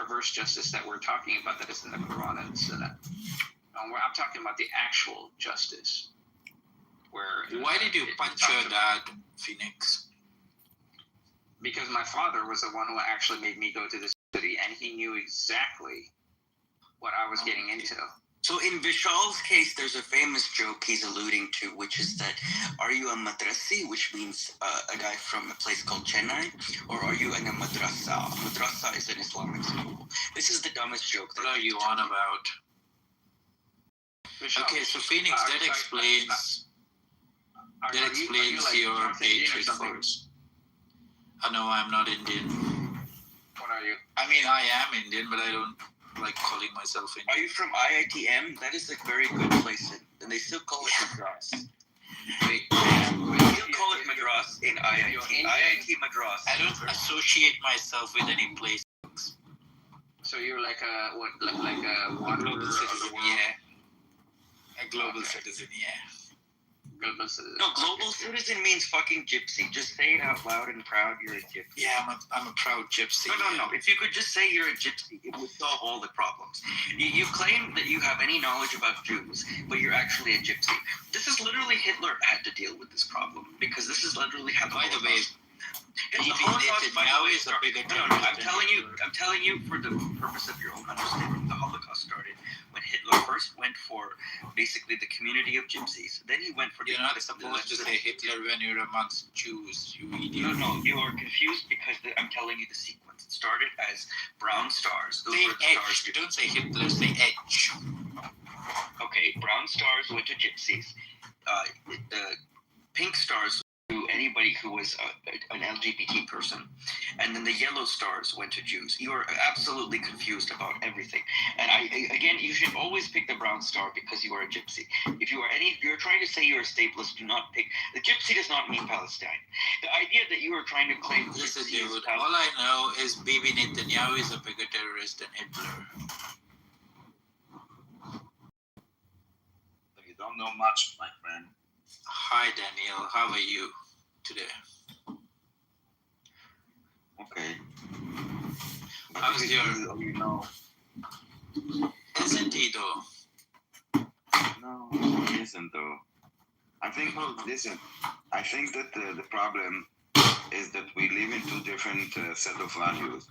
reverse justice that we're talking about that is in the Quran and the Sunnah. I'm talking about the actual justice. Why did you punch your dad, Phoenix? Because my father was the one who actually made me go to the city, and he knew exactly what I was getting into. So in Vishal's case, there's a famous joke he's alluding to, which is that, are you a madrasi, which means a guy from a place called Chennai, or are you in a madrasa? Madrasa is an Islamic school. This is the dumbest joke. What are you on about? Vishal, Okay, so Phoenix, that explains your hatred for us. No, I'm not Indian. What are you? I mean, I am Indian, but I don't like calling myself Indian. Are you from IITM? That is a very good place, and they still call it Madras. Wait, they still call it Madras in IIT. IIT Madras. I don't associate myself with any place. So you're like a global citizen? Yeah, a global citizen. Yeah. Global citizen. No, global citizen means fucking gypsy. Just say it out loud and proud. You're a gypsy. Yeah, I'm a proud gypsy. No. If you could just say you're a gypsy, it would solve all the problems. You claim that you have any knowledge about Jews, but you're actually a gypsy. This is literally Hitler had to deal with this problem because this is literally how. By the way, Netanyahu is a bigger terrorist. I'm telling you for the purpose of your own understanding. The Holocaust started when Hitler first went for basically the community of gypsies. Then he went for. You're not supposed to say Hitler when you're amongst Jews, you idiot. No, you are confused because I'm telling you the sequence. It started as brown stars. Those say were the H. stars. You don't say Hitler, say H. Okay, brown stars went to gypsies. The pink stars to anybody who was an LGBT person, and then the yellow stars went to Jews. You are absolutely confused about everything. And again, you should always pick the brown star because you are a gypsy. If you're trying to say you're a stateless, do not pick. The gypsy does not mean Palestine. The idea that you are trying to claim. Listen, dude. All I know is Bibi Netanyahu is a bigger terrorist than Hitler. You don't know much, my friend. Hi, Daniel. How are you today? Okay. How's your... You know. Isn't he, though? No, it isn't, though. I think that the problem is that we live in two different set of values.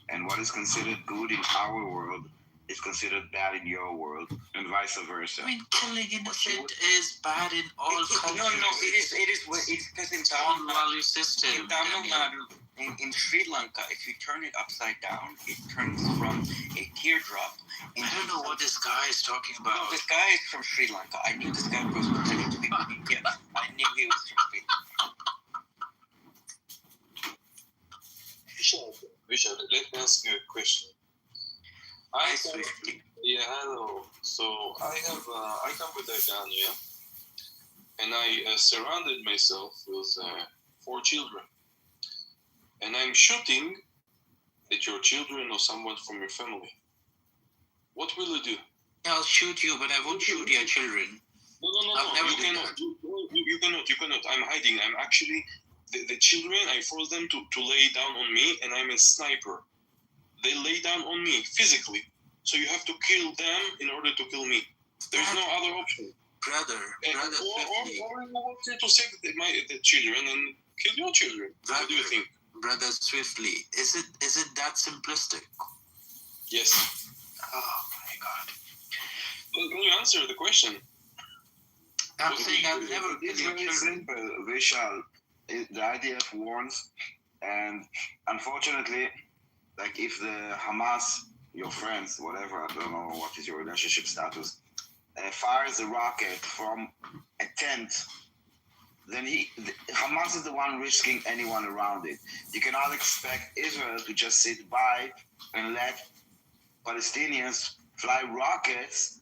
And what is considered good in our world is considered bad in your world, and vice versa. I mean, killing innocent is bad in all countries. No, it is because in Tamil value system. In Tamil Nadu, in Sri Lanka, if you turn it upside down, it turns from a teardrop. I don't know what this guy is talking about. No, this guy is from Sri Lanka. I knew this guy was pretending to be Indian. I knew he was from Sri Lanka. Vishal, let me ask you a question. Hello. So I come with a gun, and I surrounded myself with 4 children, and I'm shooting at your children or someone from your family. What will you do? I'll shoot you, but I won't shoot your children. No. You cannot. You cannot. I'm hiding. I'm actually the children. I force them to lay down on me, and I'm a sniper. They lay down on me physically. So you have to kill them in order to kill me. There's no other option. Brother, or you want to save the children and kill your children. What do you think? Brother, swiftly. Is it that simplistic? Yes. Oh my God. Well, can you answer the question? I'm saying I've never It's very simple, Vishal. The IDF warns, and unfortunately, like if the Hamas, your friends, whatever, I don't know what is your relationship status, fires a rocket from a tent, then Hamas is the one risking anyone around it. You cannot expect Israel to just sit by and let Palestinians fly rockets,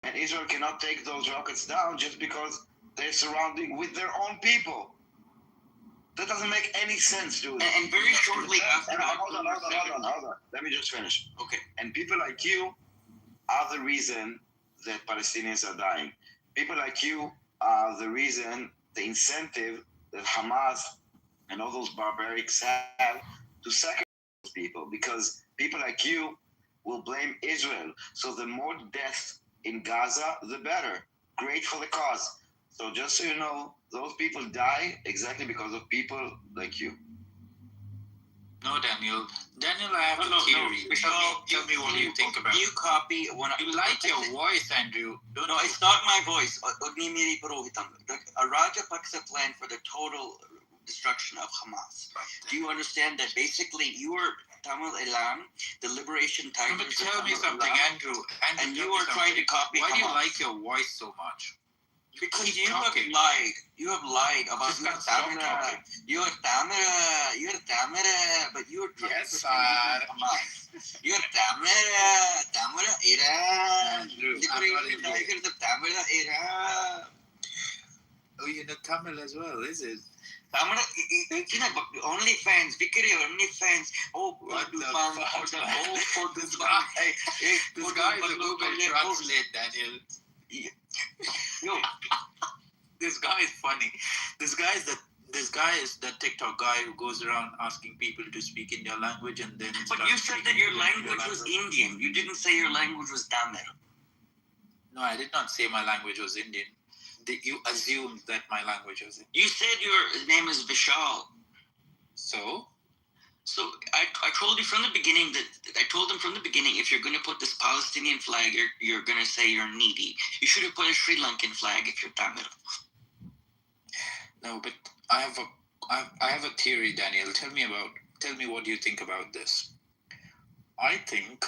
and Israel cannot take those rockets down just because they're surrounding with their own people. That doesn't make any sense, dude. And very shortly after... Hold on. Let me just finish. Okay. And people like you are the reason that Palestinians are dying. People like you are the reason, the incentive that Hamas and all those barbarics have to sacrifice people, because people like you will blame Israel. So the more deaths in Gaza, the better. Great for the cause. So just so you know, those people die exactly because of people like you. No, Daniel. Daniel, I have a theory. Tell me what you think about it. You copy when You like your voice, Andrew. No, it's not my voice. Rajapaksa plan for the total destruction of Hamas. Do you understand that basically you are Tamil Elan, the Liberation No, but Tigers? tell me something, Andrew. And you are trying to copy Why do you Hamas. like your voice so much? Because Keep you talking. have lied. You have lied about Just gotta stop talking. You're Tamara, but you're trying Yes, to sir. Hamas. You're Tamara era. Andrew, I'm not Liberation Indian. Tigers of Tamara era. Oh, you know Tamil as well, is it? Tamara, only fans, Vikri, only fans. Oh, What the Dubang, fuck, the man? oh, for This Dubang. guy- Hey, This guy is a Google Translate, Daniel. Yo, This guy is funny. This guy is the TikTok guy who goes around asking people to speak in their language and then. but you said that your language was Indian. You didn't say your language was Tamil. No, I did not say my language was Indian. You assumed that my language was Indian. You said your name is Vishal. So, So I told you from the beginning I told them from the beginning, if you're going to put this Palestinian flag, you're going to say you're needy. You should have put a Sri Lankan flag if you're Tamil. no, but I have a theory, Daniel. Tell me what you think about this. I think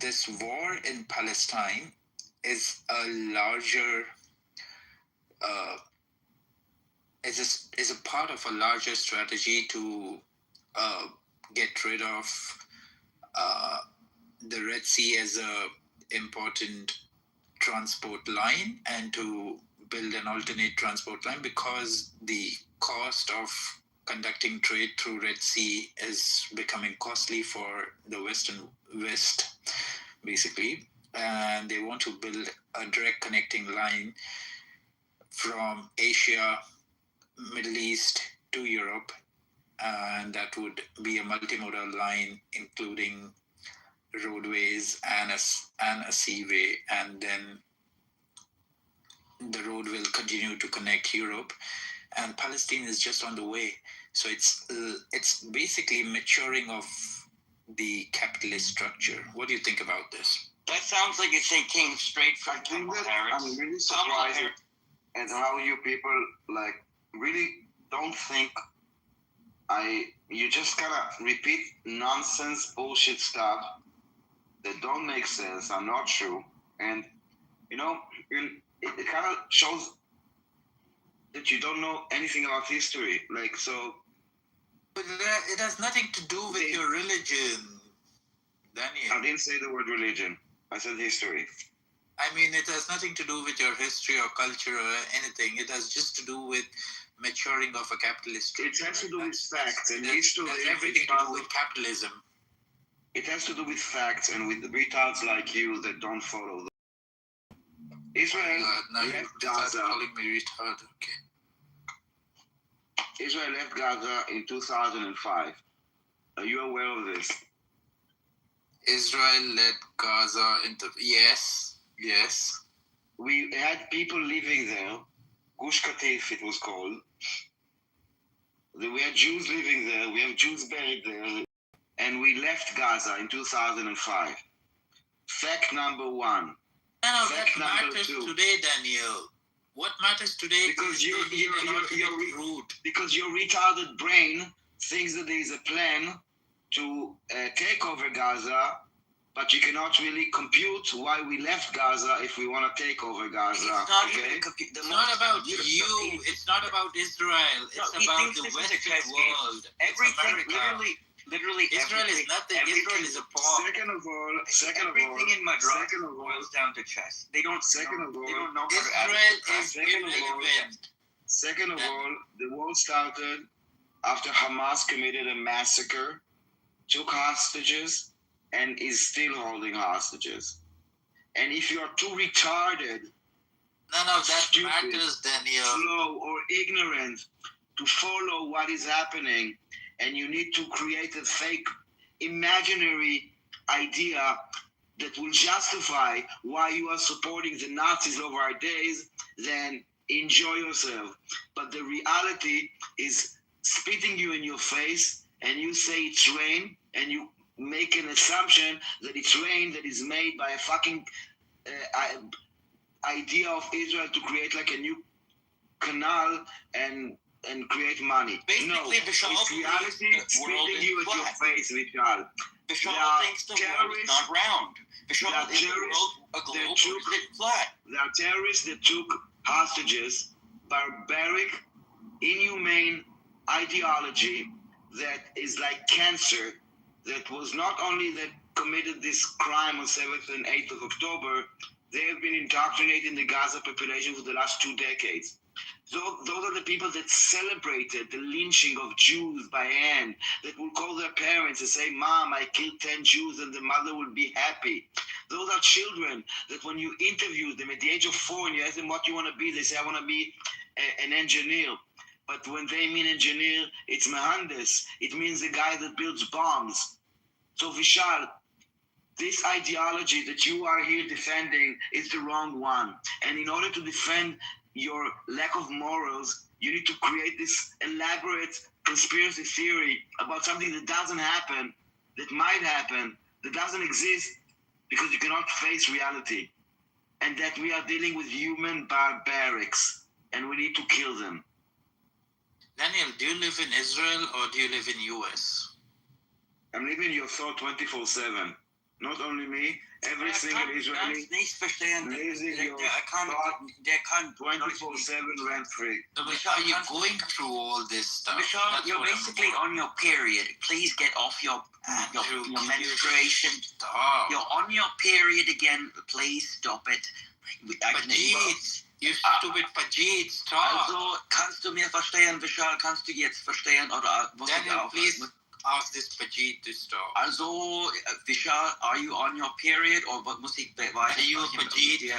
this war in Palestine is a larger is a part of a larger strategy to get rid of the Red Sea as a important transport line and to build an alternate transport line, because the cost of conducting trade through Red Sea is becoming costly for the West, basically. And they want to build a direct connecting line from Asia, Middle East to Europe, and that would be a multimodal line including roadways and a seaway, and then the road will continue to connect Europe, and Palestine is just on the way. So it's basically maturing of the capitalist structure. What do you think about this? That sounds like it came straight from I think Kamala that Harris. I'm really Kamala surprised at how you people really don't think. You just kind of repeat nonsense, bullshit stuff that don't make sense, are not true, and it kind of shows that you don't know anything about history. But it has nothing to do with your religion, Daniel. I didn't say the word religion. I said history. I mean, it has nothing to do with your history or culture or anything. It has just to do with maturing of a capitalist structure. It has to do with facts and That's history. everything to do with capitalism. It has to do with facts and with the retards like you that don't follow them. Israel Now you left start Gaza. calling me retarded. Okay. Israel left Gaza in 2005. Are you aware of this? Israel led Gaza into... Yes. We had people living there. Gush Katif, it was called. We had Jews living there. We have Jews buried there. And we left Gaza in 2005. Fact number one. No, Fact that number matters two. today, Daniel. What matters today Because is you're route. Because your retarded brain thinks that there is a plan to take over Gaza, but you cannot really compute why we left Gaza if we want to take over Gaza. It's not okay? even It's not about you. It's not about Israel. It's about the Western world. It's Everything, America. literally, Israel is everything, nothing. everything- Israel is a pawn. everything in Madras boils down to chess. They don't know how to Israel add is Second of all- irrelevant. Second of all, the war started after Hamas committed a massacre, took hostages, and is still holding hostages. And if you are too retarded, None of that Stupid. matters, Daniel. slow, or ignorant to follow what is happening, and you need to create a fake imaginary idea that will justify why you are supporting the Nazis over our days, then enjoy yourself. But the reality is spitting you in your face, and you say it's rain, and you make an assumption that it's rain that is made by a fucking idea of Israel to create like a new canal and create money. Basically, Vishal it's reality spitting you at your face, Vishal. Vishal thinks the world is not round. Vishal thinks a globe is flat. There are terrorists that took hostages, barbaric, inhumane ideology that is like cancer, that was not only that committed this crime on 7th and 8th of October, they have been indoctrinating the Gaza population for the last 2 decades. Those are the people that celebrated the lynching of Jews by hand, that will call their parents and say, Mom, I killed 10 Jews, and the mother will be happy. Those are children that when you interview them at the age of 4 and you ask them what you want to be, they say, I want to be an engineer. But when they mean engineer, it's Mehandes. It means the guy that builds bombs. So Vishal, this ideology that you are here defending is the wrong one. And in order to defend your lack of morals, you need to create this elaborate conspiracy theory about something that doesn't happen, that might happen, that doesn't exist, because you cannot face reality. And that we are dealing with human barbarics, and we need to kill them. Daniel, do you live in Israel or do you live in US? I'm living your thought 24/7. Not only me, every single Israeli lives in your thought 24/7 rent-free. So are you going through all this stuff? Vishal, you're basically on your period. Please get off your menstruation. Stop. You're on your period again. Please stop it. Pajit, you stupid Pajit, stop. Also, kannst du mir verstehen, Vishal? Kannst du jetzt verstehen? Oder muss Daniel, ich auch? please ask this Pajit to stop. Also, Vishal, are you on your period? Or what muss ich weiter? Are you a Pajit?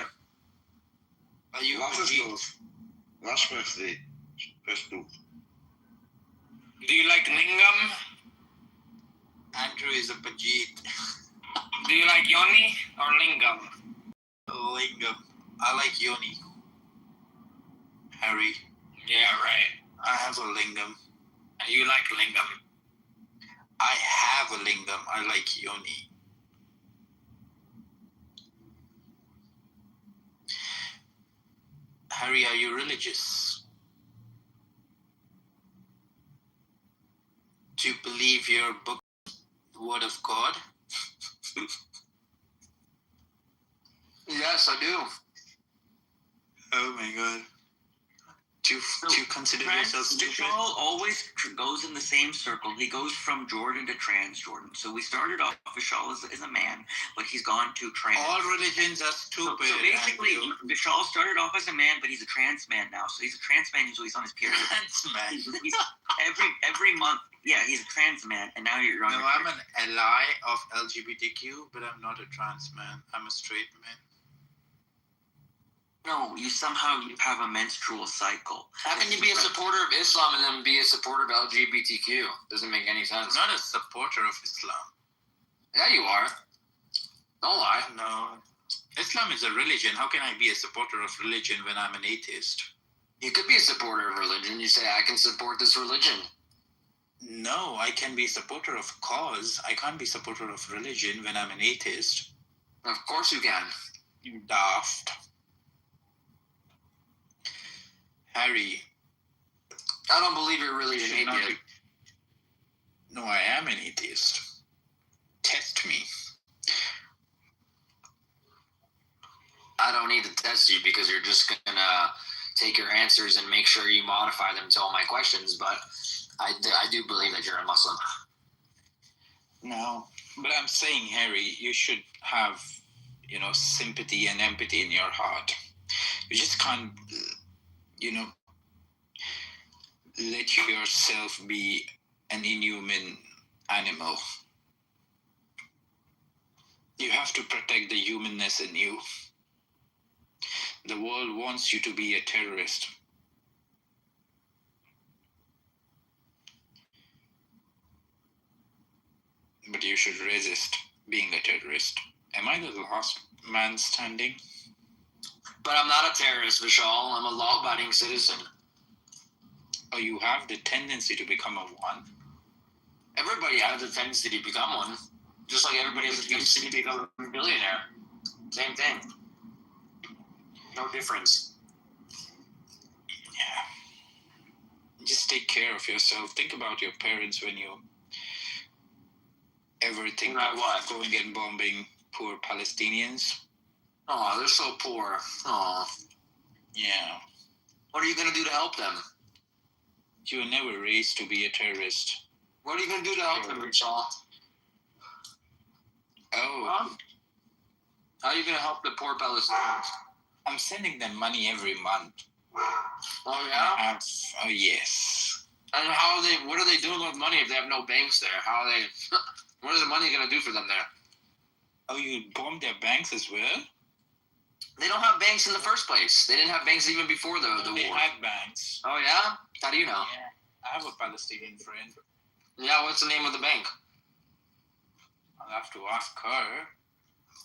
Are you a Was ist Pajit? los? Was sprichst du? Sprichst du? Do you like lingam? Andrew is a Pajit. Do you like yoni or lingam? Lingam. I like Yoni. Harry. Yeah, right. I have a lingam. And you like lingam. I have a lingam. I like Yoni. Harry, are you religious? Do you believe your book, the Word of God? Yes, I do. Oh my God. Do you consider yourself stupid? Vishal always goes in the same circle. He goes from Jordan to Transjordan. So we started off Vishal as a man, but he's gone to trans. All religions are stupid. So basically, Andrew. Vishal started off as a man, but he's a trans man now. So he's a trans man, so he's on his period. Trans man. He's every month, yeah, he's a trans man, and now you're on. No, I'm an ally of LGBTQ, but I'm not a trans man. I'm a straight man. No, you have a menstrual cycle. How can you be a supporter of Islam and then be a supporter of LGBTQ? Doesn't make any sense. I'm not a supporter of Islam. Yeah, you are. Don't lie. No. Islam is a religion. How can I be a supporter of religion when I'm an atheist? You could be a supporter of religion. You say, I can support this religion. No, I can be a supporter of cause. I can't be a supporter of religion when I'm an atheist. Of course you can. You daft. Harry. I don't believe you're really an should not atheist. No, I am an atheist. Test me. I don't need to test you because you're just going to take your answers and make sure you modify them to all my questions. But I do believe that you're a Muslim. No, but I'm saying, Harry, you should have, sympathy and empathy in your heart. You just can't, let yourself be an inhuman animal. You have to protect the humanness in you. The world wants you to be a terrorist. but you should resist being a terrorist. Am I the last man standing? But I'm not a terrorist, Vishal. I'm a law-abiding citizen. Or you have the tendency to become a one? Everybody has a tendency to become one. Just like everybody has a tendency to become a billionaire. Same thing. No difference. Yeah. Just take care of yourself. Think about your parents when you ever think Not of what? going and bombing poor Palestinians. Oh, they're so poor. Oh. Yeah. What are you going to do to help them? You were never raised to be a terrorist. What are you going to do to help them, Vishal? Oh, Huh? How are you going to help the poor Palestinians? I'm sending them money every month. Oh, yeah? Oh, yes. And what are they doing with money if they have no banks there? What is the money going to do for them there? Oh, you bombed their banks as well? They don't have banks in the first place. They didn't have banks even before the They war. had banks. Oh, yeah? How do you know? Yeah. I have a Palestinian friend. Yeah, what's the name of the bank? I'll have to ask her.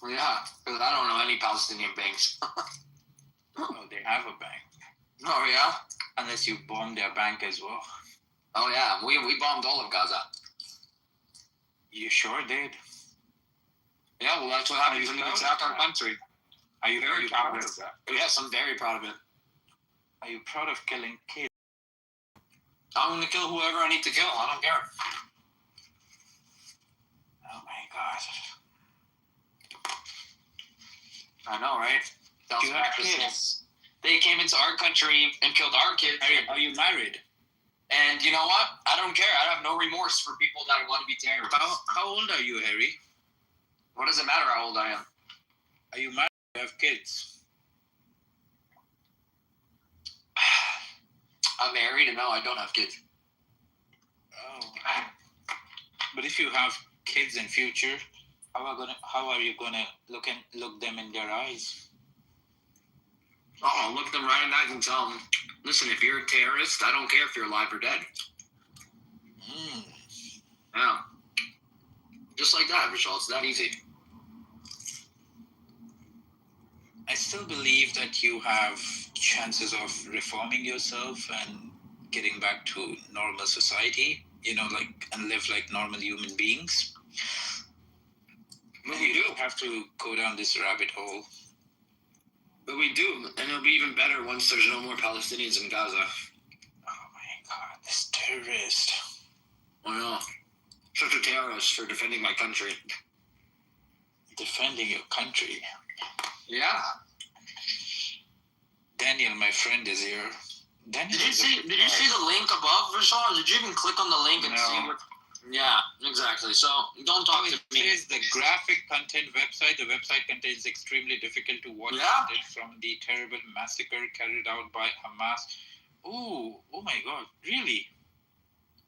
Yeah, because I don't know any Palestinian banks. Oh, they have a bank. Oh, yeah? Unless you bombed their bank as well. Oh, yeah. We bombed all of Gaza. You sure did. Yeah, well, that's what happens when you attack our country. Are you Very very proud proud of of that? Yes, I'm very proud of it. Are you proud of killing kids? I'm going to kill whoever I need to kill. I don't care. Oh my God. I know, right? You have kids. They came into our country and killed our kids. Are you married? And you know what? I don't care. I have no remorse for people that want to be terrorists. How old are you, Harry? What does it matter how old I am? Are you married? You have kids? I'm married and no, I don't have kids. Oh. But if you have kids in future, how are you gonna look them in their eyes? Oh, I'll look them right in the eyes and tell them, listen, if you're a terrorist, I don't care if you're alive or dead. Yeah. Just like that, Vishal. It's that easy. I still believe that you have chances of reforming yourself and getting back to normal society, and live like normal human beings. But you don't have to go down this rabbit hole. But we do, and it'll be even better once there's no more Palestinians in Gaza. Oh my God, this terrorist. I know. Such a terrorist for defending my country. Defending your country? Yeah. Daniel, my friend, is here. Daniel, Did you see the link above, Vishal? Did you even click on the link and see what? Yeah, exactly. So don't talk to me. It says the graphic content website. The website contains extremely difficult to watch content from the terrible massacre carried out by Hamas. Oh my God! Really?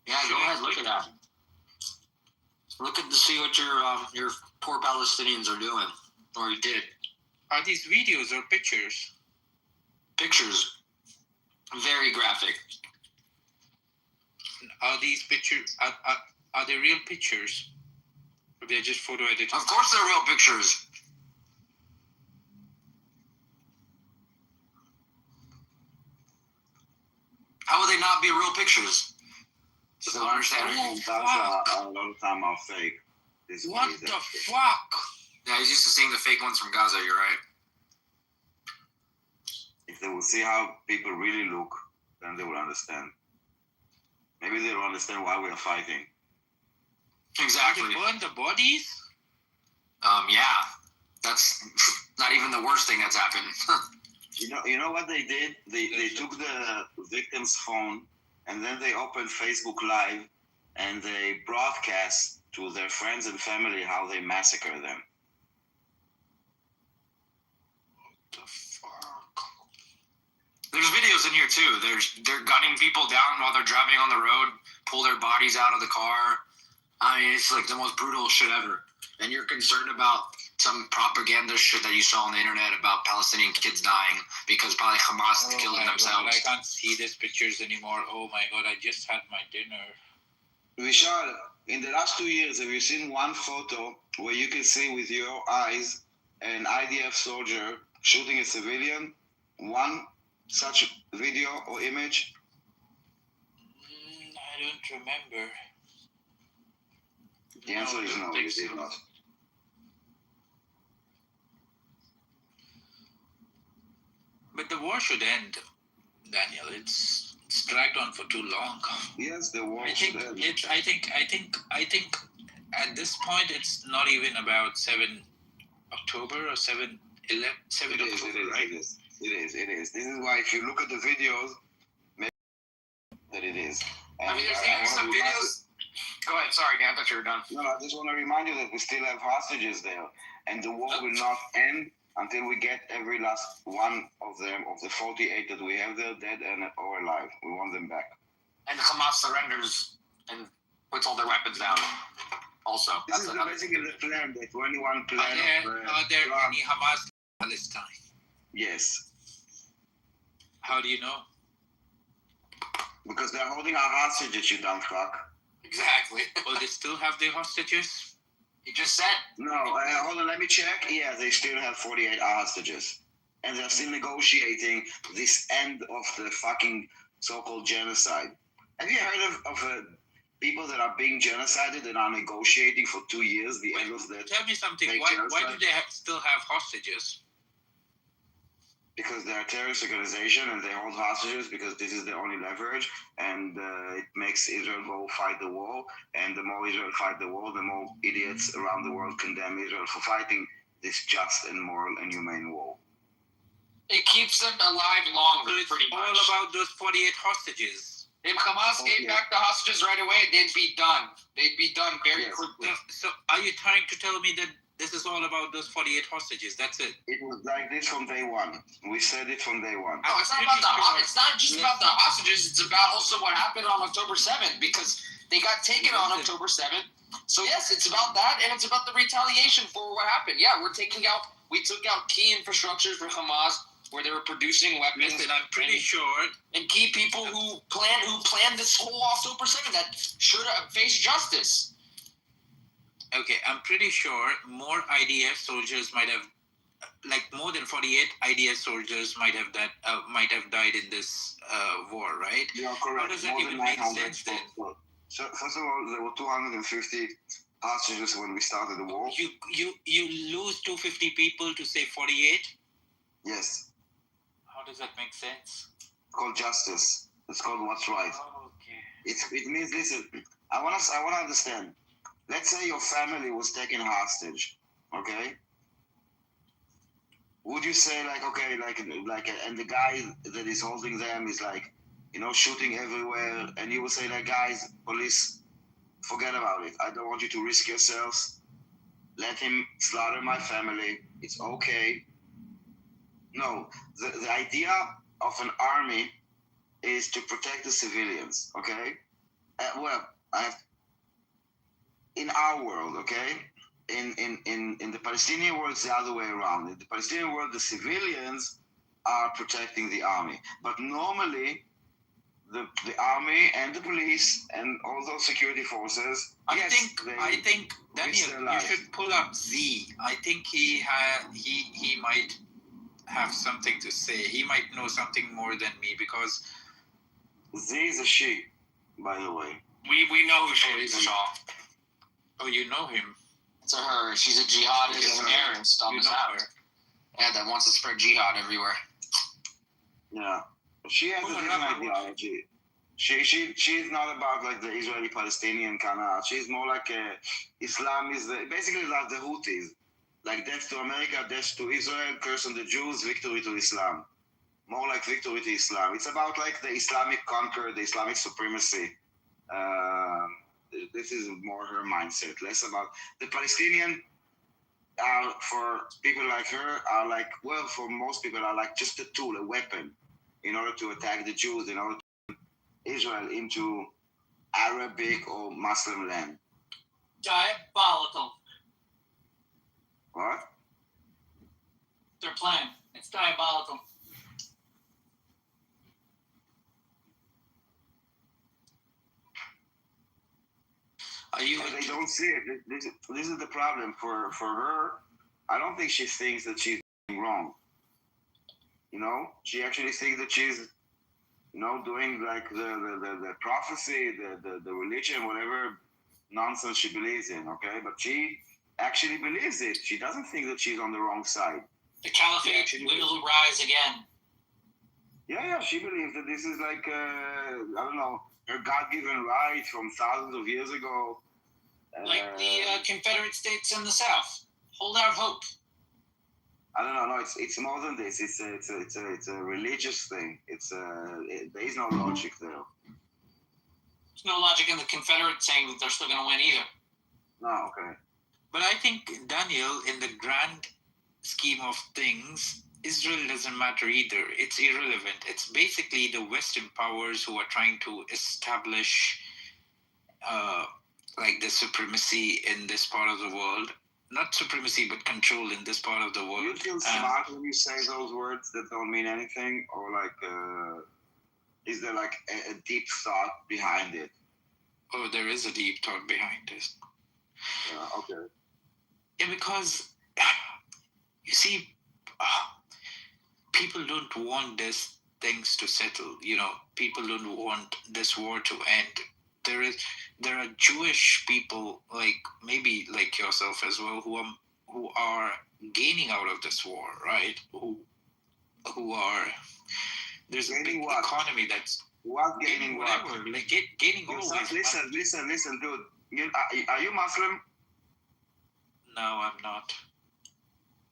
Yeah, go ahead. Look at that. Look at to see what your poor Palestinians are doing, or you did. Are these videos or pictures? Pictures. Very graphic. Are these pictures? Are they real pictures? Or they're just photo edited? Of course they're real pictures. How would they not be real pictures? Just don't understand. A lot of time are fake. What the fuck? Yeah, he's used to seeing the fake ones from Gaza, you're right. If they will see how people really look, then they will understand. Maybe they will understand why we are fighting. Exactly. They burn the bodies? Yeah. That's not even the worst thing that's happened. You know what they did? They took the victim's phone and then they opened Facebook Live and they broadcast to their friends and family how they massacre them. What the fuck? There's videos in here too. They're gunning people down while they're driving on the road, pull their bodies out of the car. I mean, it's like the most brutal shit ever. And you're concerned about some propaganda shit that you saw on the internet about Palestinian kids dying because probably Hamas is killing themselves. God, I can't see these pictures anymore. Oh my God, I just had my dinner. Vishal, in the last 2 years, have you seen one photo where you can see with your eyes an IDF soldier shooting a civilian? One such video or image? I don't remember. The answer is no, you did not. But the war should end, Daniel. It's dragged on for too long. Yes, the war I should think end. I think at this point it's not even about 7 October or 7 October, right? It is. This is why if you look at the videos, maybe that it is. And I mean, there's even some videos. Go ahead. Sorry, Dan. I thought you were done. No, I just want to remind you that we still have hostages there, and the war will not end until we get every last one of them, of the 48 that we have there, dead and or alive. We want them back. And Hamas surrenders and puts all their weapons down. Also, This is basically the plan, the 21 plan. Are there any Hamas in Palestine? Yes, How do you know? because they're holding our hostages, you dumb fuck. exactly. Oh, they still have their hostages? You just said. No, hold on, let me check. Yeah, they still have 48 hostages. And they're still negotiating this end of the fucking so-called genocide. Have you heard of people that are being genocided and are negotiating for 2 years the end of that? Tell me something. Fake Why genocide? do they still have hostages? Because they're a terrorist organization and they hold hostages because this is the only leverage, and it makes Israel go fight the war. And the more Israel fight the war, the more idiots around the world condemn Israel for fighting this just and moral and humane war. It keeps them alive longer, So it's pretty all much. about those 48 hostages. If Hamas gave Okay. back the hostages right away, they'd be done. They'd be done very Yes. quickly. So are you trying to tell me that this is all about those 48 hostages? That's it. It was like this from day one. We said it from day one. No, it's not about the. It's not just about the hostages. It's about also what happened on October 7th because they got taken on October 7th. So yes, it's about that, and it's about the retaliation for what happened. Yeah, we took out key infrastructures for Hamas where they were producing weapons. Listen, I'm pretty sure. And key people who planned this whole October 7th that should have faced justice. Okay, I'm pretty sure more IDF soldiers might have, like more than 48 IDF soldiers might have died in this war, right? You are correct. How does that More even than make 900 sense then? people. So first of all, there were 250 hostages when we started the war. You lose 250 people to say 48? Yes, How does that make sense? it's called justice. It's called what's right. Okay. It means, listen, I want to understand. Let's say your family was taken hostage, okay? Would you say and the guy that is holding them is like, shooting everywhere, and you would say like, guys, police, forget about it. I don't want you to risk yourselves. Let him slaughter my family. It's okay. No, the idea of an army is to protect the civilians, okay? In our world, okay? In the Palestinian world, it's the other way around. In the Palestinian world, the civilians are protecting the army. But normally, the army and the police and all those security forces, I think risk Daniel, their you lives. should pull up Z. I think he might have something to say. He might know something more than me because Z is a she, by the way. We know who she is, Shaw. oh, you know him. It's her. She's a jihadist Yes, terrorist on You this know app. her. Yeah, that wants to spread jihad everywhere. Yeah, she has a different ideology. She's not about like the Israeli-Palestinian kind of. She's more like Islam is basically like the Houthis, like death to America, death to Israel, curse on the Jews, victory to Islam. More like victory to Islam. It's about like the Islamic conquer, the Islamic supremacy. This is more her mindset, less about the Palestinian. For people like her, are like, well, for most people, are like just a tool, a weapon, in order to attack the Jews, in order to turn Israel into Arabic or Muslim land. Diabolical. What? Their plan. It's diabolical. Are you don't see it. This is the problem for her. I don't think she thinks that she's doing wrong. You know, she actually thinks that she's, you know, doing like the prophecy, the religion, whatever nonsense she believes in. Okay, but she actually believes it. She doesn't think that she's on the wrong side. The caliphate will rise again. Yeah, she believes that this is like, I don't know, her God-given right from thousands of years ago. Like the Confederate States in the South. Hold out hope. I don't know. No, it's more than this. It's a religious thing. There is no logic there. There's no logic in the Confederates saying that they're still going to win either. No, okay. But I think, Daniel, in the grand scheme of things, Israel doesn't matter either. It's irrelevant. It's basically the Western powers who are trying to establish like the supremacy in this part of the world. Not supremacy, but control in this part of the world. You feel smart when you say those words that don't mean anything? Or like, is there like a deep thought behind it? Oh, there is a deep thought behind this. Yeah, okay. Yeah, because, you see, people don't want these things to settle. You know, people don't want this war to end. There are Jewish people, like maybe like yourself as well, who are gaining out of this war, right? Who are there's Gaining a big what? economy that's What gaining what? whatever, like gaining always. Listen, dude. Are you Muslim? No, I'm not.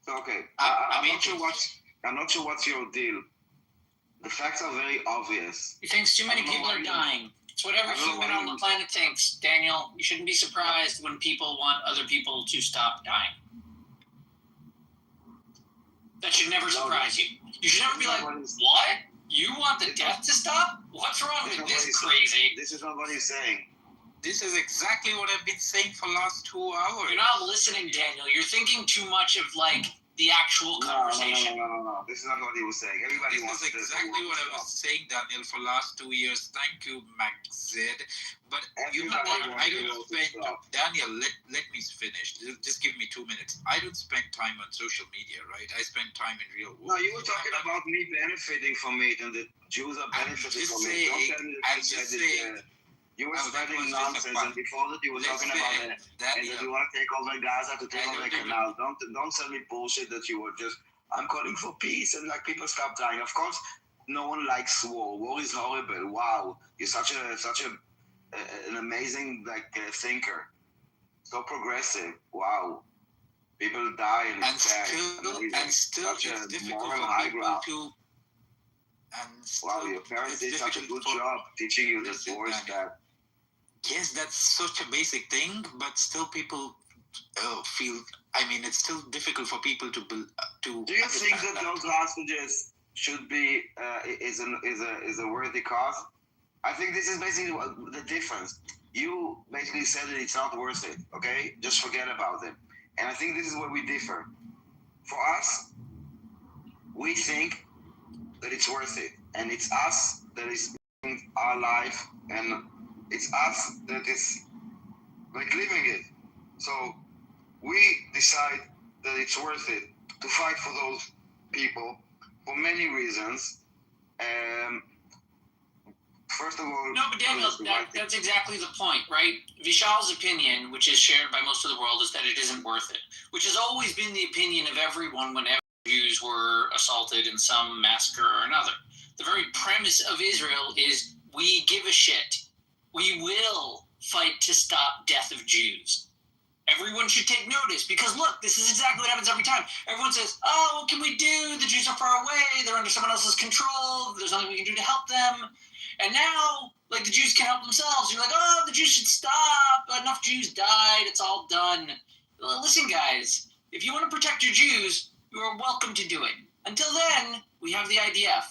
Okay. I'm not sure what's your deal. The facts are very obvious. He thinks too many people are dying. It's what every human on the planet thinks, Daniel. You shouldn't be surprised when people want other people to stop dying. That should never surprise you. You should never be like, what? You want the death to stop? What's wrong with this crazy? This is not what he's saying. This is exactly what I've been saying for the last 2 hours. You're not listening, Daniel. You're thinking too much of, like, the actual conversation. No. This is not what he was saying. Everybody wants this is exactly what I was saying, Daniel, for the last 2 years. Thank you, Max Z. But you know what? I don't spend... Daniel, let me finish. Just give me 2 minutes. I don't spend time on social media, right? I spend time in real world. No, you were talking about me benefiting from it and the Jews are benefiting from it. Don't tell me that you were spreading nonsense, and before that you were talking about and that you want to take over Gaza to take over the canal. Don't tell me bullshit that you were just, I'm calling for peace and like people stop dying. Of course, no one likes war. War is horrible. Wow, you're such an amazing thinker. So progressive. Wow, people die and it's bad. And still it's difficult for people to. Wow, your parents did such a good job teaching you that war is bad. Yes, that's such a basic thing, but still people feel. I mean, it's still difficult for people to. Do you think that those hostages should be is a worthy cause? I think this is basically the difference. You basically said that it's not worth it. Okay, just forget about it. And I think this is where we differ. For us, we think that it's worth it, and it's us that is living our life, and it's us that is like living it. So we decide that it's worth it to fight for those people for many reasons. First of all, no, but Daniel, that's exactly the point, right? Vishal's opinion, which is shared by most of the world, is that it isn't worth it, which has always been the opinion of everyone whenever Jews were assaulted in some massacre or another. The very premise of Israel is we give a shit. We will fight to stop death of Jews. Everyone should take notice because look, this is exactly what happens every time. Everyone says, oh, what can we do? The Jews are far away. They're under someone else's control. There's nothing we can do to help them. And now, like, the Jews can't help themselves. You're like, oh, the Jews should stop. Enough Jews died. It's all done. Well, listen, guys, if you want to protect your Jews, you are welcome to do it. Until then, we have the IDF.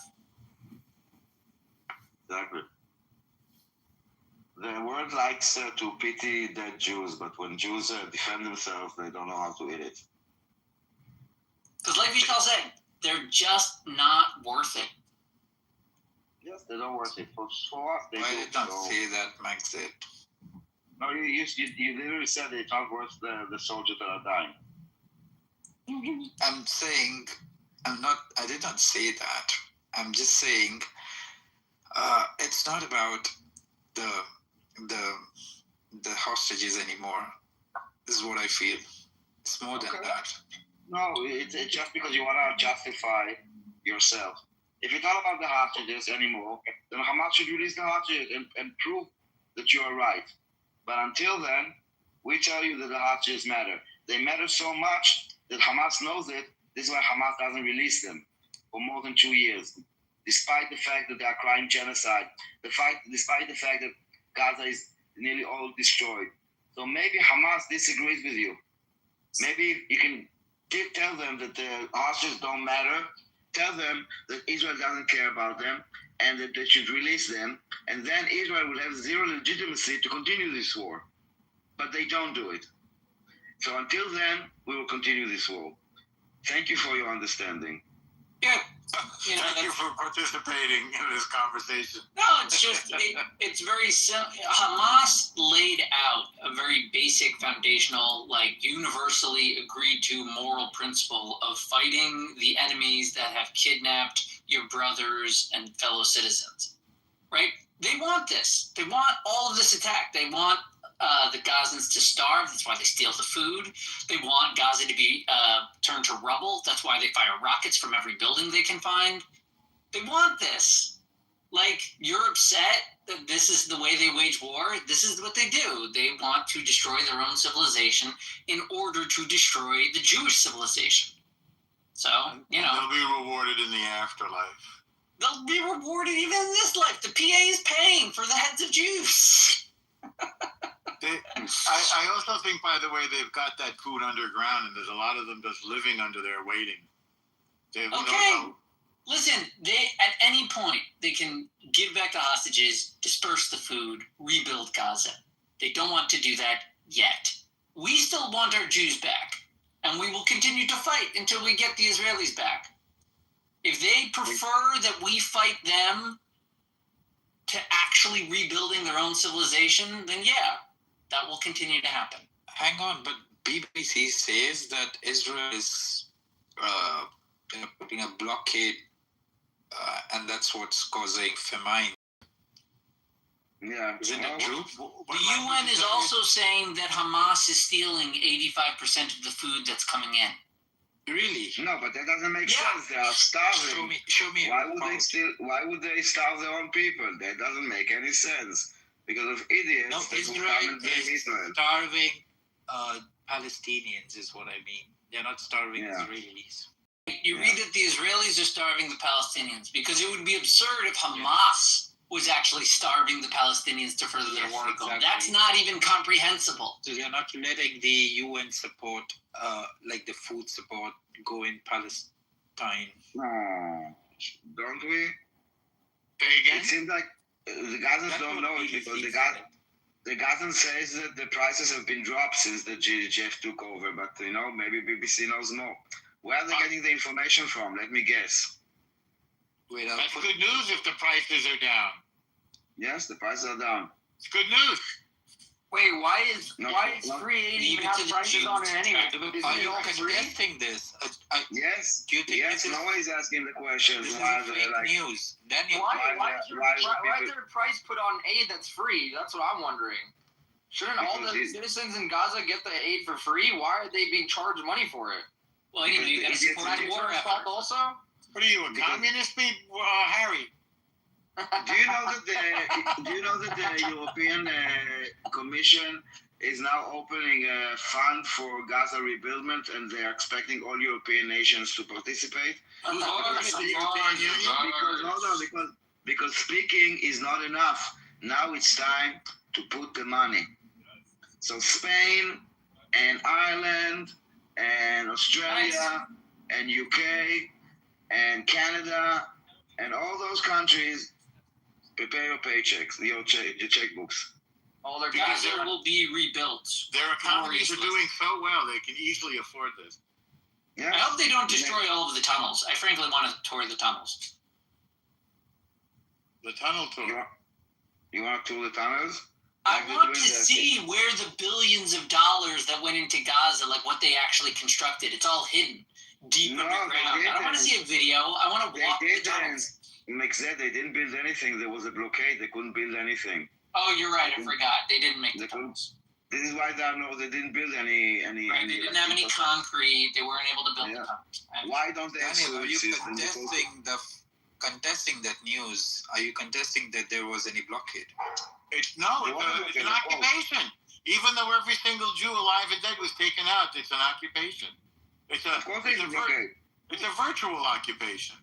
Exactly. The world likes to pity dead Jews, but when Jews defend themselves, they don't know how to eat it. Because like Vishal said, they're just not worth it. Yes, they're not worth it. For us, they Why did not say that, Max said? No, you literally said it's not worth the soldiers that are dying. I'm saying, I did not say that. I'm just saying, it's not about the hostages anymore. This is what I feel. It's more than that. No, it's just because you want to justify yourself. If it's not about the hostages anymore, then Hamas should release the hostages and prove that you are right. But until then, we tell you that the hostages matter. They matter so much that Hamas knows it. This is why Hamas doesn't release them for more than 2 years, despite the fact that they are crying genocide, despite the fact that Gaza is nearly all destroyed. So maybe Hamas disagrees with you. Maybe you can tell them that the hostages don't matter. Tell them that Israel doesn't care about them and that they should release them. And then Israel will have zero legitimacy to continue this war. But they don't do it. So until then, we will continue this war. Thank you for your understanding. Yeah. Thank you for participating in this conversation. No, it's just, it's very simple. Hamas laid out a very basic, foundational, like universally agreed to moral principle of fighting the enemies that have kidnapped your brothers and fellow citizens, right? They want this. They want all of this attack. They want the Gazans to starve. That's why they steal the food. They want Gaza to be turned to rubble. That's why they fire rockets from every building they can find. They want this. Like, you're upset that this is the way they wage war. This is what they do. They want to destroy their own civilization in order to destroy the Jewish civilization. So, you know. They'll be rewarded in the afterlife. They'll be rewarded even in this life. The PA is paying for the heads of Jews. I also think, by the way, they've got that food underground, and there's a lot of them just living under there waiting. Okay. Listen, they at any point they can give back the hostages, disperse the food, rebuild Gaza. They don't want to do that yet. We still want our Jews back, and we will continue to fight until we get the Israelis back. If they prefer that we fight them to actually rebuilding their own civilization, then yeah, that will continue to happen. Hang on, but BBC says that Israel is putting a blockade, and that's what's causing famine. Yeah. Isn't it true? The UN is also saying that Hamas is stealing 85% of the food that's coming in. Really? No, but that doesn't make sense. They are starving. Show me. Why would they starve their own people? That doesn't make any sense. Because of idiots No, that will Israel come and blame is Israel. starving Palestinians, is what I mean. They're not starving Yeah. Israelis. You read that the Israelis are starving the Palestinians because it would be absurd if Hamas was actually starving the Palestinians to further their war goal. Exactly. That's not even comprehensible. So they're not letting the UN support, like the food support, go in Palestine. No, don't we? Say again? It seems like the Gazans That's don't what know it BBC because said. the Gazan says that the prices have been dropped since the GDF took over, but maybe BBC knows more. Where are they getting the information from? Let me guess. Wait, That's good news if the prices are down. Yes, the prices are down. It's good news. Wait, why is No, 380 leave even it have to the prices Jews. on it anyway? Isn't Are it you all free? contesting this? Yes, Do you think yes. this is, No one is asking the questions. this is Why a they're fake like, news? Then you Why why is there a price put on aid that's free? That's what I'm wondering. Shouldn't all the Because citizens in Gaza get the aid for free? Why are they being charged money for it? Well, you got to support the war Insurance effort. fault also? What are you, a communist, Harry? do you know that the European Commission is now opening a fund for Gaza rebuildment, and they are expecting all European nations to participate? Who's the European Union? Because speaking is not enough. Now it's time to put the money. So Spain and Ireland and Australia and UK and Canada and all those countries, prepare your paychecks, your checkbooks. All their Gaza will be rebuilt. Their economies are doing so well, they can easily afford this. Yeah. I hope they don't destroy all of the tunnels. I frankly want to tour the tunnels. The tunnel tour. You want to tour the tunnels? I Like they're want doing to that. see where the billions of dollars that went into Gaza, like what they actually constructed. It's all hidden deep No, underground. they I don't want to didn't. see a video. I want to They walk the didn't. tunnels. Mexed, they didn't build anything. There was a blockade. They couldn't build anything. Oh, you're right. I forgot. They didn't make the They couldn't. tunnels. This is why they didn't build any. Right. They didn't have any concrete. They weren't able to build the Yeah. tunnels. Why don't they have Daniel, are you sewage system? contesting that news? Are you contesting that there was any blockade? It's They wanted it's to an get a vote. occupation. Even though every single Jew alive and dead was taken out, it's an occupation. It's a Of course, there's a blockade. it's a virtual occupation.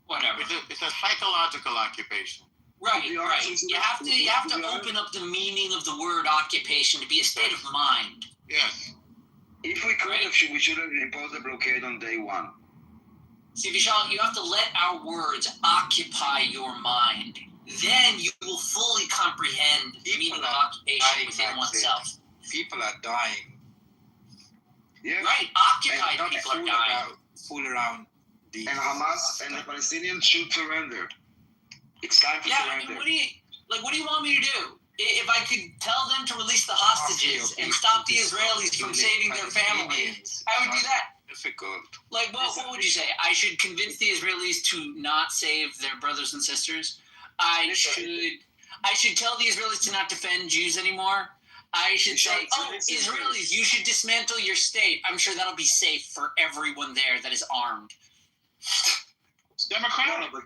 Whatever. It's a psychological occupation. Right, The right. options You are- have to open up the meaning of the word occupation to be a state of mind. Yes. If we could, Right. we should have imposed a blockade on day one. See, Vishal, you have to let our words occupy your mind. Then you will fully comprehend the meaning of occupation within oneself. People are dying. Yeah. Right, And occupied not people are dying. fool around. And Hamas and the Palestinians should surrender. It's time to Yeah, I surrender. mean, what do you want me to do? If I could tell them to release the hostages and stop the Israelis from saving their family, I would do that. Difficult. Like, what would you say? I should convince the Israelis to not save their brothers and sisters. I should tell the Israelis to not defend Jews anymore. I should say, Israelis, you should dismantle your state. I'm sure that'll be safe for everyone there that is armed. It's democratic. No, but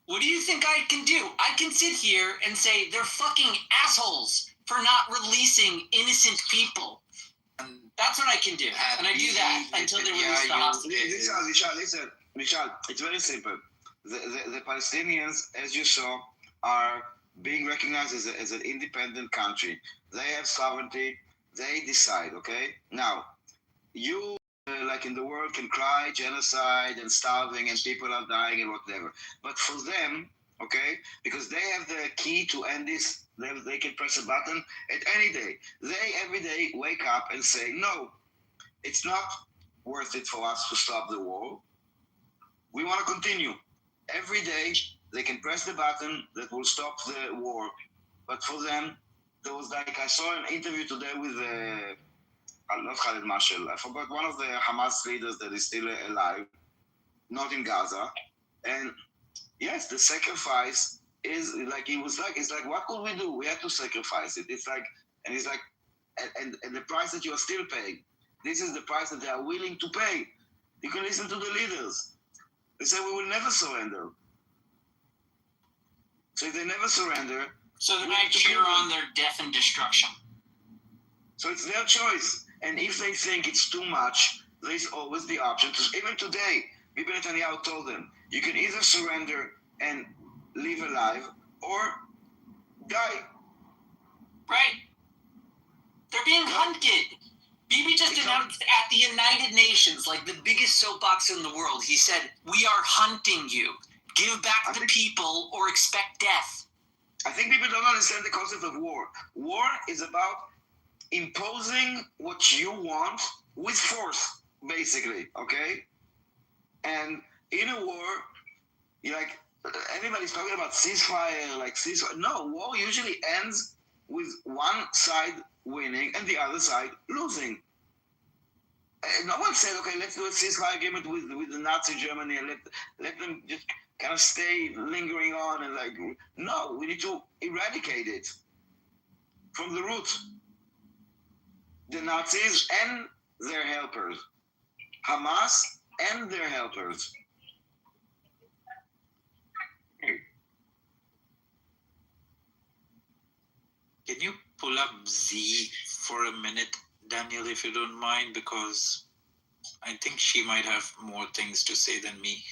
What do you think I can do? I can sit here and say they're fucking assholes for not releasing innocent people. And That's what I can do. And I do that until they release the hostages. Vishal, it's very simple. The Palestinians, as you saw, are being recognized as an independent country. They have sovereignty. They decide, okay? Now, you, like in the world, can cry genocide and starving and people are dying and whatever. But for them, okay, because they have the key to end this, they can press a button at any day. They every day wake up and say, no, it's not worth it for us to stop the war. We want to continue. Every day they can press the button that will stop the war. But for them, there was like, I saw an interview today with not Khalid Mashal, I forgot one of the Hamas leaders that is still alive, not in Gaza. And yes, the sacrifice is like, it's like, what could we do? We had to sacrifice it. It's like, and it's like, and the price that you are still paying, this is the price that they are willing to pay. You can listen to the leaders. They say, we will never surrender. So if they never surrender, So then I cheer on their death and destruction. so it's their choice. And if they think it's too much, there's always the option to, even today, Bibi Netanyahu told them, you can either surrender and live alive or die. Right? They're being hunted. Bibi just announced at the United Nations, like the biggest soapbox in the world, he said, we are hunting you. Give back the people or expect death. I think people don't understand the concept of war. War is about imposing what you want with force, basically, okay? And in a war, you're like, everybody's talking about ceasefire, No, war usually ends with one side winning and the other side losing. No one said, okay, let's do a ceasefire agreement with the Nazi Germany and let them just kind of stay lingering on and like, no, we need to eradicate it from the roots. The Nazis and their helpers. Hamas and their helpers. Can you pull up Z for a minute, Daniel, if you don't mind, because I think she might have more things to say than me.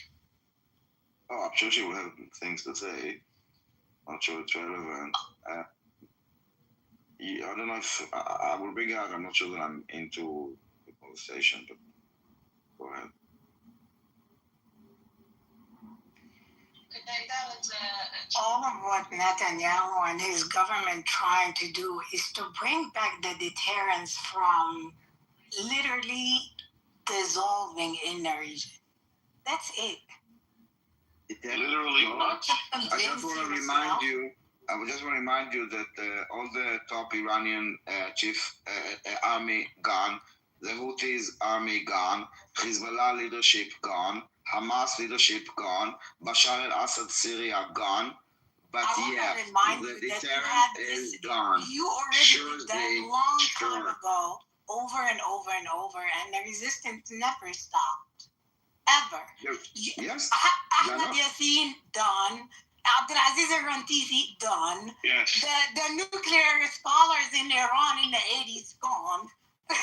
Oh, I'm sure she will have things to say. Not sure it's relevant. I don't know if I will bring it out. I'm not sure that I'm into the conversation, but go ahead. All of what Netanyahu and his government trying to do is to bring back the deterrence from literally dissolving in the region. That's it. Literally what? I just want to remind you I would just want to remind you that all the top Iranian chief army gone, the Houthis army gone, Hezbollah leadership gone, Hamas leadership gone, Bashar al-Assad Syria gone. But I want to remind the you that you deterrent had is this. gone. You already Sure did that thing, long sure. time ago, over and over and over, and the resistance never stopped, ever. Yes. Ahmed Yassin done. Abdulaziz Rantisi done. Yes. The nuclear scholars in Iran in the 80s gone.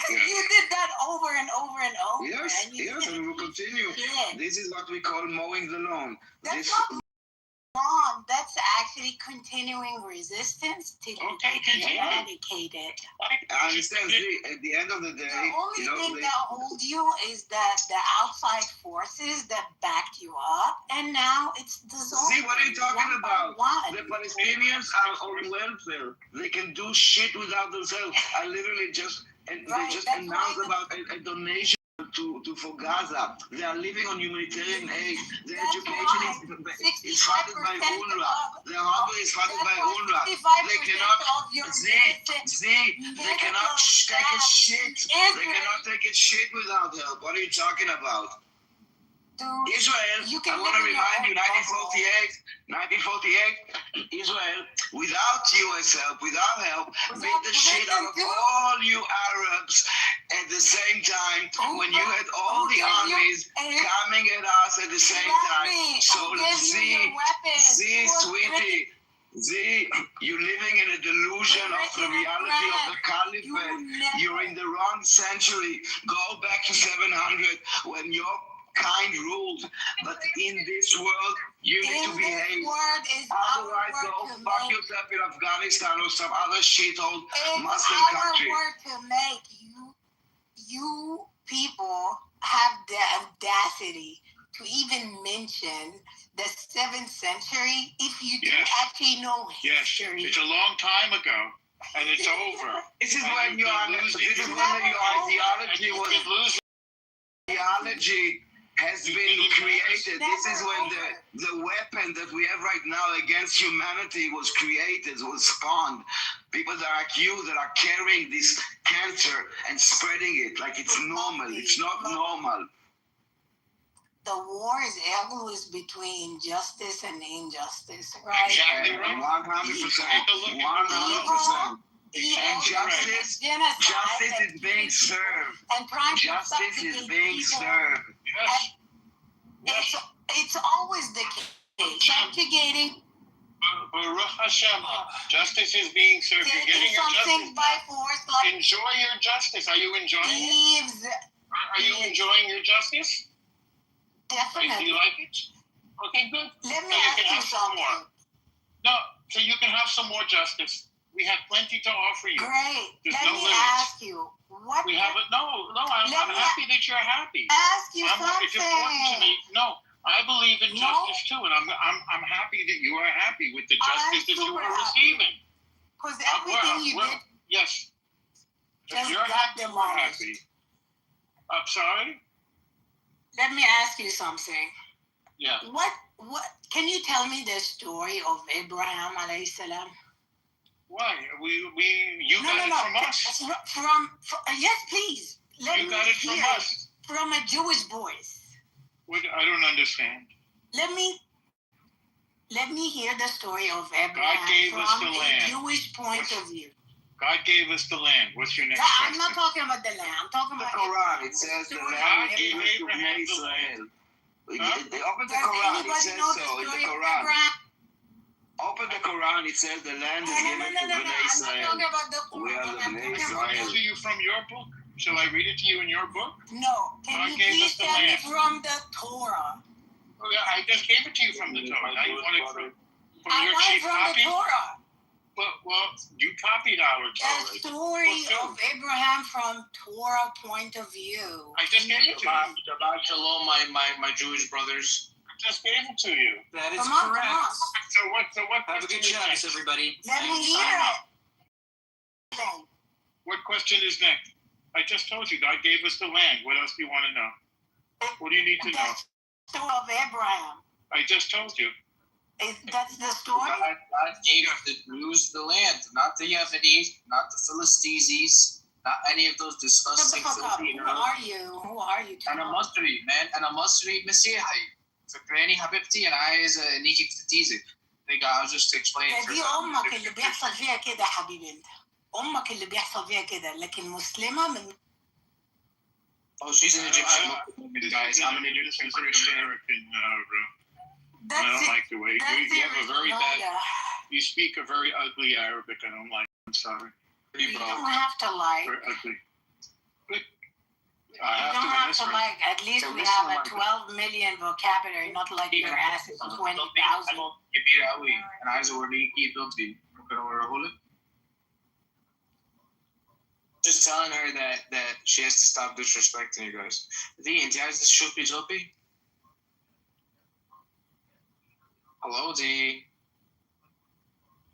You did that over and over and over. Yes, and you yes, and we will continue. Yeah. This is what we call mowing the lawn. That's not wrong. That's actually continuing resistance to Okay, be continue. eradicated. I understand. See, at the end of the day, The only thing they, that holds you is that the outside forces that backed you up, and now it's dissolving. see what are you talking one about? by one. The Palestinians are on welfare. They can do shit without themselves. I literally just and Right, they just that's announced why about a donation to for Gaza. They are living on humanitarian aid. Their That's education why is funded by 65% UNRWA. of- Their harbor is funded by That's why UNRWA. 65% They cannot of your they cannot take a shit. They cannot take a shit without help. What are you talking about? Dude, Israel, you can I want to live in your remind you, own 1948, Israel, without US help, without help, beat the shit out of Who- all you Arabs at the same time when you had all the gave you- armies coming at us at the same Let time. me. So Who gave you your weapons? see, Who was sweetie, see, you're living in a delusion of the reality of the You caliphate. never- You're in the wrong century. Go back to 700 when your kind ruled. But in this world, you need to In behave. this word is Otherwise, our go word to fuck make. yourself in Afghanistan or some other shithole It's Muslim our country. word to make. You people have the audacity to even mention the 7th century if you do Yes. actually know Yes, history. it's a long time ago, and it's over. This is And when you've your been losing this is your- when your Never ideology You've was been losing. ideology has been created. This is when Never the weapon that we have right now against humanity was created, was spawned. People that are like you that are carrying this cancer and spreading it like it's normal. It's not normal. The war is always between justice and injustice, right? Exactly right. 100%. 100%. Yeah, And justice is being served. and trying to Justice is subjugate being people. served. Yes. Yes. It's always the case. Subjugating, Baruch Hashem. Justice is being served. You're taking getting your something justice. by force, like Enjoy your justice. Are you enjoying it? thieves. Are you enjoying your justice? Do Definitely. you like it? Okay, good. Let me So you ask can you have some more. something. No, so you can have some more justice. We have plenty to offer you. Great. There's Let no me limits. ask you. What? We have it. No, I'm Let me happy that you're happy. ask you It's important to something. me. No, I believe in No. justice too, and I'm happy that you are happy with the justice that you super are happy. receiving. Because everything you did Yes. If just you're got happy, we're demolished. happy. I'm sorry? Let me ask you something. Yeah. What can you tell me the story of Abraham alayhi salam? Why? You got it from us. From yes, please. Let You me got it from hear us. from a Jewish voice. I don't understand. Let me hear the story of Abraham gave us from the a land. Jewish point of view. God gave us the land. What's your next I'm question? not talking about the land. I'm talking The about Quran, it says the land was given to Abraham the Israel. Huh? They open the Does Quran, it anybody says know the so in the story of Quran. Abraham? Open the Quran, it says the land is given to No. Bnei I'm not Israel. talking about the We are Quran. the I'm Bnei talking Israel. about Read it to you from your book. Shall I read it to you in your book? no. God Can you gave please us the tell me land. from the Torah? Oh, yeah, I just gave it to you from the Torah. Now you want it from I your want it chief from the copy? Torah. Well, you copied our The Torah. story Well, of Abraham from Torah point of view. I just gave it to you. Shabbat shalom, my Jewish brothers. I just gave it to you. That is Come on, correct. come on. So what Have a question good is Shabbos, next? everybody. Let me Thanks. hear it. What question is next? I just told you, God gave us the land. What else do you want to know? What do you need to know? The story of Abraham. I just told you. That's the story? God gave the Jews the land, not the Yemenis, not the Philistines, not any of those disgusting filthy Who are you? Who are you? أنا مصري man. أنا مصري مسيحي. فكراني حبيبتي أنا عايز نيجي في تيزك. I was just explaining. دي أمك اللي بيحصل فيها كده حبيبي أنت. أمك اللي بيحصل فيها كده لكن مسلمة من. Oh, she's an Egyptian woman, guys. I'm an Egyptian Christian. American, bro. I That's don't like the way you have a very bad. Yeah. You speak a very ugly Arabic. I don't like. I'm sorry. You don't have to like. Very ugly. You don't have to like. At least we have a 12 million vocabulary, not like your ass is 20,000. كبير قوي. أنا عايز أوريكي دوبي. ممكن أوريهولك. Just telling her that she has to stop disrespecting you guys. D, أنت عايز تشوفي دوبي? Hello, D.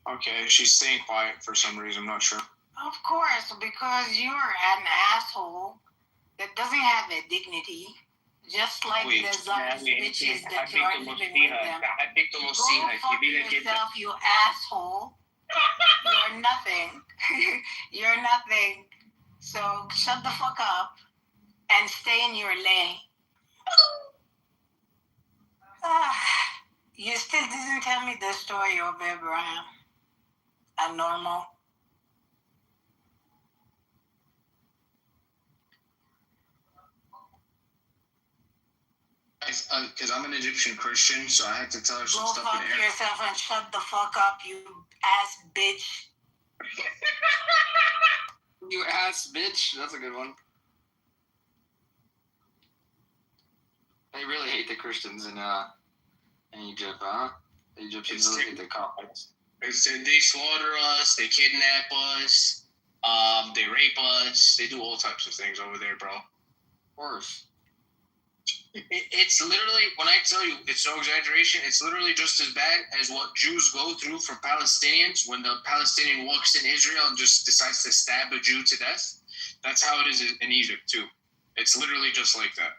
Okay, she's staying quiet for some reason. I'm not sure. Of course, because you're an asshole that doesn't have a dignity, just like the zombies bitches that you are living with them. Go fuck yourself, you asshole. You're nothing. You're nothing. So shut the fuck up and stay in your lane. You still didn't tell me the story of Abraham. Abnormal. Because I'm an Egyptian Christian, so I had to tell her some Go stuff fuck in Arabic. yourself and shut the fuck up, you ass bitch. You ass bitch. That's a good one. They really hate the Christians in Egypt, huh? The Egyptians really hate the Copts. They slaughter us, they kidnap us, they rape us, they do all types of things over there, bro. Of course. It's literally, when I tell you, it's no exaggeration, it's literally just as bad as what Jews go through for Palestinians when the Palestinian walks in Israel and just decides to stab a Jew to death. That's how it is in Egypt, too. It's literally just like that.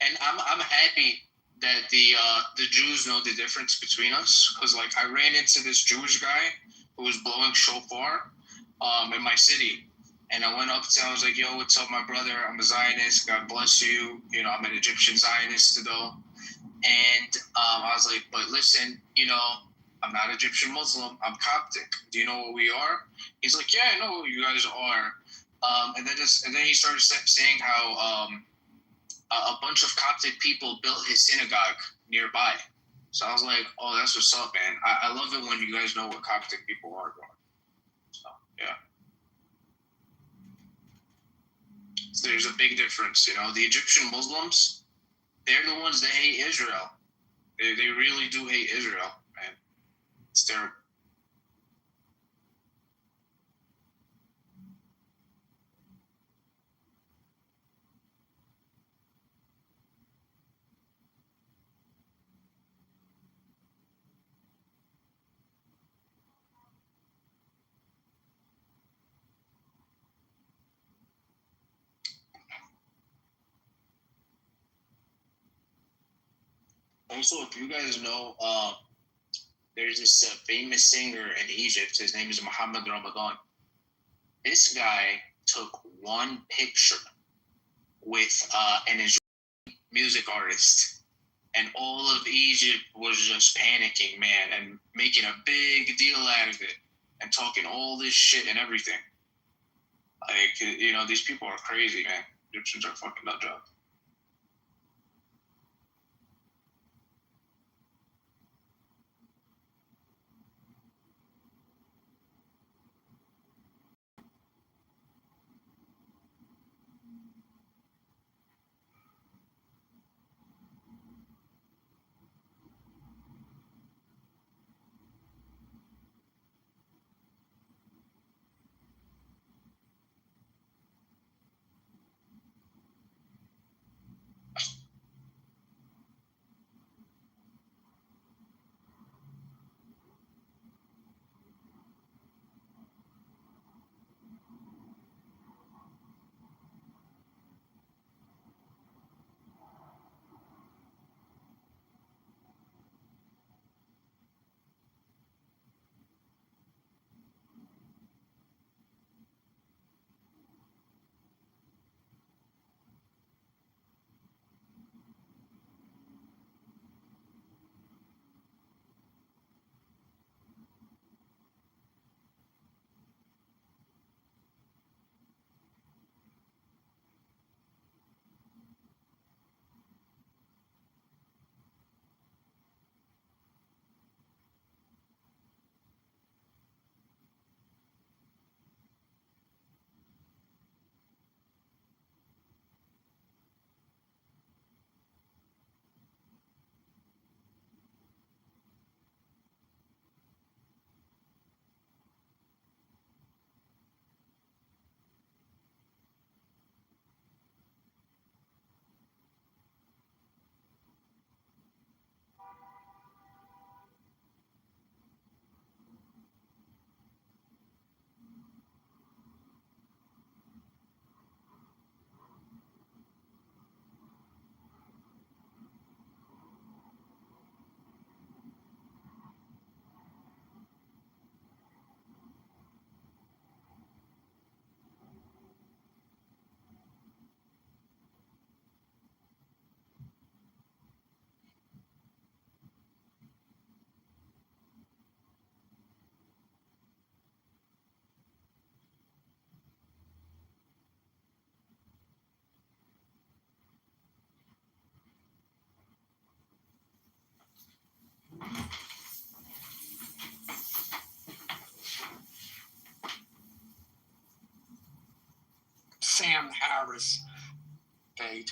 And I'm happy that the Jews know the difference between us, because like I ran into this Jewish guy who was blowing shofar in my city, and I went up to him. I was like, "Yo, what's up, my brother? I'm a Zionist. God bless you. You know, I'm an Egyptian Zionist though." And I was like, "But listen, you know, I'm not Egyptian Muslim. I'm Coptic. Do you know what we are?" He's like, "Yeah, I know what you guys are." And then he started saying how a bunch of Coptic people built his synagogue nearby. So I was like, "Oh, that's what's up, man. I love it when you guys know what Coptic people are going." So yeah. So there's a big difference, you know. The Egyptian Muslims, they're the ones that hate Israel. They really do hate Israel, man. It's terrible. Also, if you guys know, there's this famous singer in Egypt. His name is Muhammad Ramadan. This guy took one picture with an Israeli music artist, and all of Egypt was just panicking, man, and making a big deal out of it, and talking all this shit and everything. Like, you know, these people are crazy, man. Egyptians are fucking nut job. Harris paid.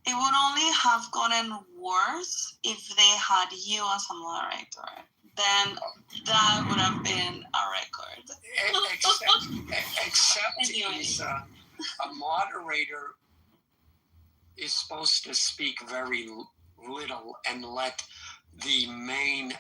It would only have gotten worse if they had you as a moderator. Then that would have been a record. Except Anyway. he's a moderator is supposed to speak very little and let the main